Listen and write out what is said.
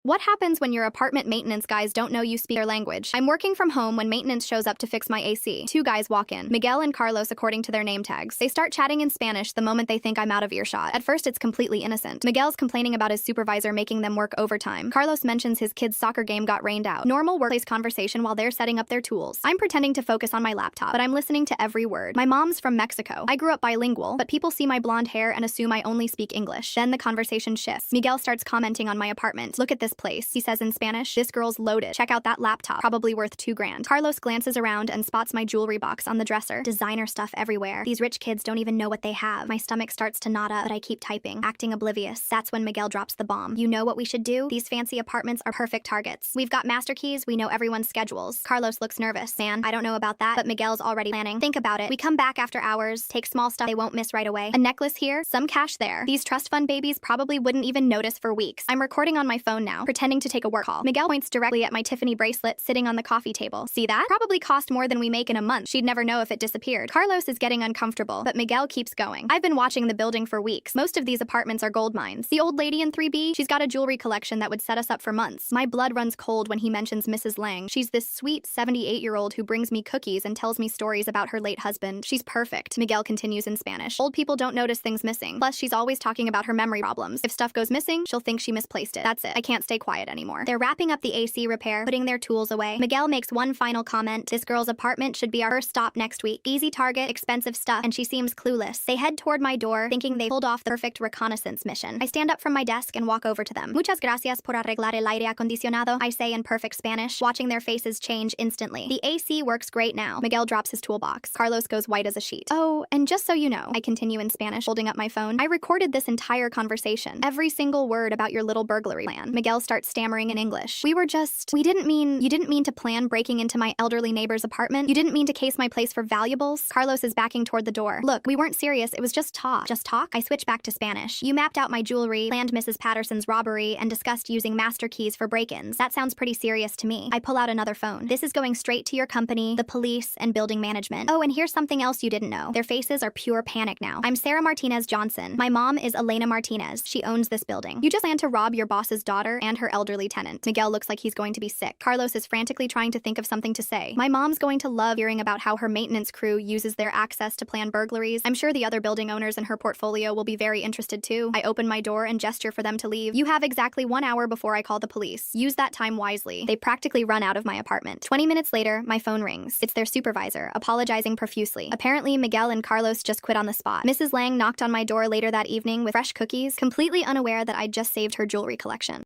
What happens when your apartment maintenance guys don't know you speak their language? I'm working from home when maintenance shows up to fix my AC. Two guys walk in, Miguel and Carlos according to their name tags. They start chatting in Spanish the moment they think I'm out of earshot. At first, it's completely innocent. Miguel's complaining about his supervisor making them work overtime. Carlos mentions his kid's soccer game got rained out. Normal workplace conversation while they're setting up their tools. I'm pretending to focus on my laptop, but I'm listening to every word. My mom's from Mexico. I grew up bilingual, but people see my blonde hair and assume I only speak English. Then the conversation shifts. Miguel starts commenting on my apartment. Look at this place, he says in Spanish. This girl's loaded. Check out that laptop, probably worth $2,000. Carlos glances around and spots my jewelry box on the dresser. Designer stuff everywhere. These rich kids don't even know what they have. My stomach starts to knot up, but I keep typing, acting oblivious. That's when Miguel drops the bomb. You know what we should do? These fancy apartments are perfect targets. We've got master keys, we know everyone's schedules. Carlos looks nervous. Man, I don't know about that, but Miguel's already planning. Think about it. We come back after hours, take small stuff they won't miss right away. A necklace here, some cash there. These trust fund babies probably wouldn't even notice for weeks. I'm recording on my phone now, pretending to take a work call. Miguel points directly at my Tiffany bracelet sitting on the coffee table. See that? Probably cost more than we make in a month. She'd never know if it disappeared. Carlos is getting uncomfortable, but Miguel keeps going. I've been watching the building for weeks. Most of these apartments are gold mines. The old lady in 3B, she's got a jewelry collection that would set us up for months. My blood runs cold when he mentions Mrs. Lang. She's this sweet 78-year-old who brings me cookies and tells me stories about her late husband. She's perfect, Miguel continues in Spanish. Old people don't notice things missing. Plus, she's always talking about her memory problems. If stuff goes missing, she'll think she misplaced it. That's it. I can't stay quiet anymore. They're wrapping up the AC repair, putting their tools away. Miguel makes one final comment. This girl's apartment should be our first stop next week. Easy target, expensive stuff, and she seems clueless. They head toward my door, thinking they pulled off the perfect reconnaissance mission. I stand up from my desk and walk over to them. Muchas gracias por arreglar el aire acondicionado, I say in perfect Spanish, watching their faces change instantly. The AC works great now. Miguel drops his toolbox. Carlos goes white as a sheet. Oh, and just so you know, I continue in Spanish, holding up my phone, I recorded this entire conversation. Every single word about your little burglary plan. Miguel starts stammering in English. You didn't mean to plan breaking into my elderly neighbor's apartment? You didn't mean to case my place for valuables? Carlos is backing toward the door. Look, we weren't serious, it was just talk. Just talk? I switch back to Spanish. You mapped out my jewelry, planned Mrs. Patterson's robbery, and discussed using master keys for break-ins. That sounds pretty serious to me. I pull out another phone. This is going straight to your company, the police, and building management. Oh, and here's something else you didn't know. Their faces are pure panic now. I'm Sarah Martinez Johnson. My mom is Elena Martinez. She owns this building. You just plan to rob your boss's daughter and her elderly tenant. Miguel looks like he's going to be sick. Carlos is frantically trying to think of something to say. My mom's going to love hearing about how her maintenance crew uses their access to plan burglaries. I'm sure the other building owners in her portfolio will be very interested too. I open my door and gesture for them to leave. You have exactly 1 hour before I call the police. Use that time wisely. They practically run out of my apartment. 20 minutes later, my phone rings. It's their supervisor, apologizing profusely. Apparently, Miguel and Carlos just quit on the spot. Mrs. Lang knocked on my door later that evening with fresh cookies, completely unaware that I'd just saved her jewelry collection.